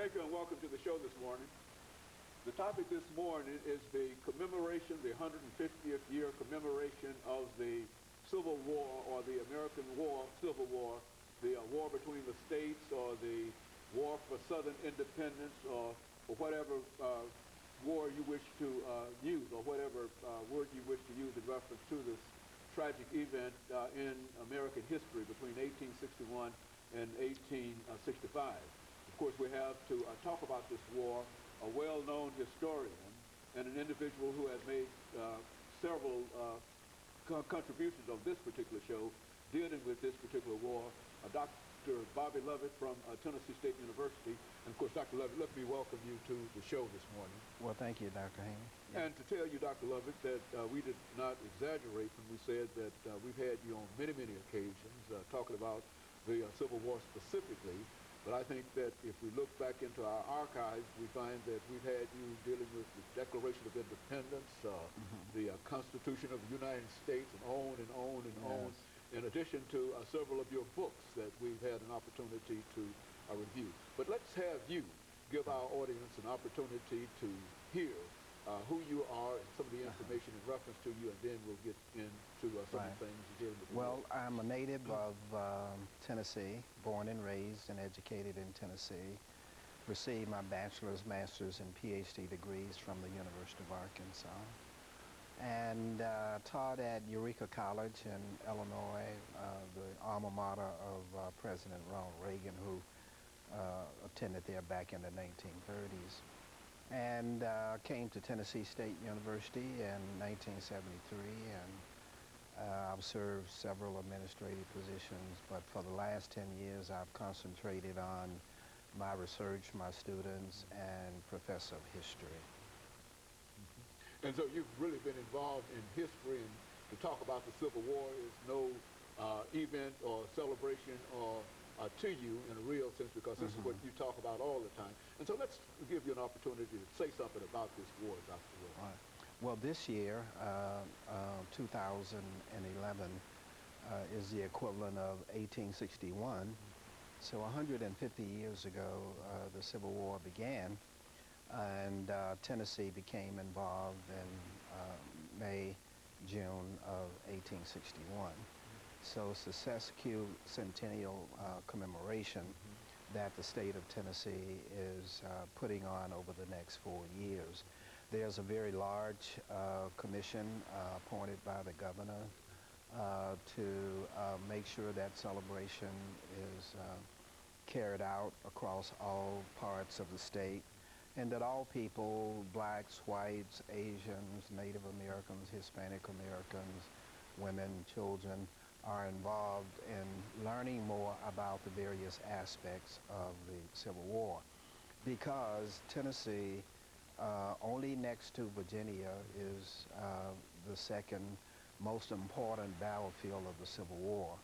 Thank you and welcome to the show this morning. The topic this morning is the commemoration, the 150th year commemoration of the Civil War, or the American War, Civil War, the war between the states, or the war for Southern independence, or whatever war you wish to use, or whatever word you wish to use in reference to this tragic event in American history between 1861 and 1865. Of course, we have to talk about this war a well-known historian and an individual who has made several contributions on this particular show dealing with this particular war, Dr. BLovett from Tennessee State University. And of course, Dr. Lovett, let me welcome you to the show this morning. Well, thank you, Dr. Haney. And to tell you, Dr. Lovett, that we did not exaggerate when we said that we've had you on many, many occasions talking about the Civil War specifically. But I think that if we look back into our archives, we find that we've had you dealing with the Declaration of Independence, the Constitution of the United States, and on and on and on, in addition to several of your books that we've had an opportunity to review. But let's have you give our audience an opportunity to hear who you are and some of the information in reference to you, and then we'll get into some of the things you're dealing with. Well, I'm a native of Tennessee, born and raised and educated in Tennessee. Received my bachelor's, master's, and PhD degrees from the University of Arkansas. And taught at Eureka College in Illinois, the alma mater of President Ronald Reagan, who attended there back in the 1930s. And came to Tennessee State University in 1973, and I've served several administrative positions, but for the last 10 years I've concentrated on my research, my students, and professor of history. And so you've really been involved in history, and to talk about the Civil War is no event or celebration or to you in a real sense, because this is what you talk about all the time. And so let's give you an opportunity to say something about this war, Dr. Will. Right. Well, this year, 2011, is the equivalent of 1861. So 150 years ago, the Civil War began, and Tennessee became involved in May, June of 1861. So it's the Sesquicentennial commemoration that the state of Tennessee is putting on over the next 4 years. There's a very large commission appointed by the governor to make sure that celebration is carried out across all parts of the state, and that all people, blacks, whites, Asians, Native Americans, Hispanic Americans, women, children, are involved in learning more about the various aspects of the Civil War. Because Tennessee, only next to Virginia, is the second most important battlefield of the Civil War.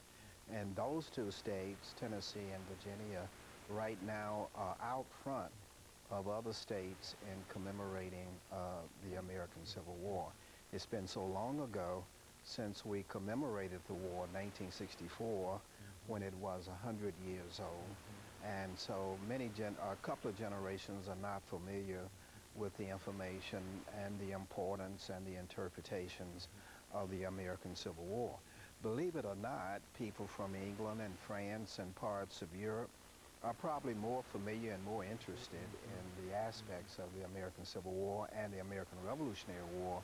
And those two states, Tennessee and Virginia, right now are out front of other states in commemorating the American Civil War. It's been so long ago since we commemorated the war in 1964, when it was 100 years old. And so a couple of generations are not familiar with the information and the importance and the interpretations of the American Civil War. Believe it or not, people from England and France and parts of Europe are probably more familiar and more interested in the aspects of the American Civil War and the American Revolutionary War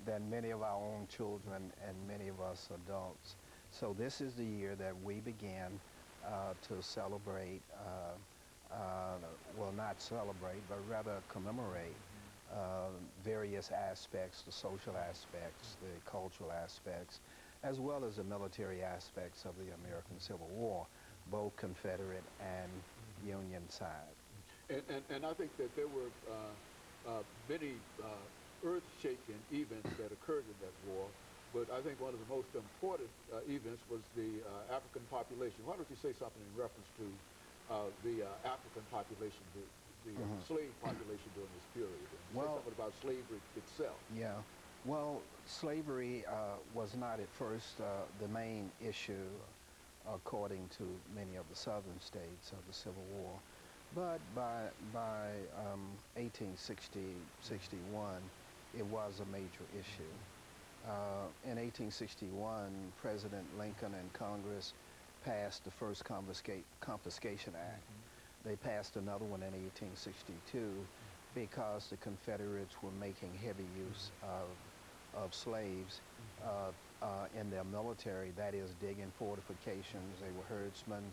than many of our own children and many of us adults. So this is the year that we began to celebrate, well, not celebrate, but rather commemorate various aspects, the social aspects, the cultural aspects, as well as the military aspects of the American Civil War, both Confederate and Union side. And I think that there were many earth-shaking events that occurred in that war, but I think one of the most important events was the African population. Why don't you say something in reference to the African population, the slave population during this period, and say something about slavery itself? Yeah. Well, slavery was not at first the main issue according to many of the southern states of the Civil War. But by 1860, 61, it was a major issue. In 1861, President Lincoln and Congress passed the first Confiscation Act. They passed another one in 1862 because the Confederates were making heavy use of slaves in their military, that is, digging fortifications. They were herdsmen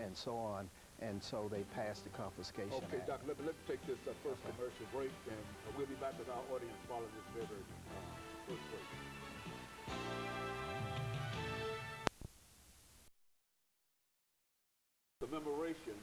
and so on. And so they passed the Confiscation Okay, Act. Doc, let me take this first commercial break, and we'll be back with our audience following this very first break. Commemoration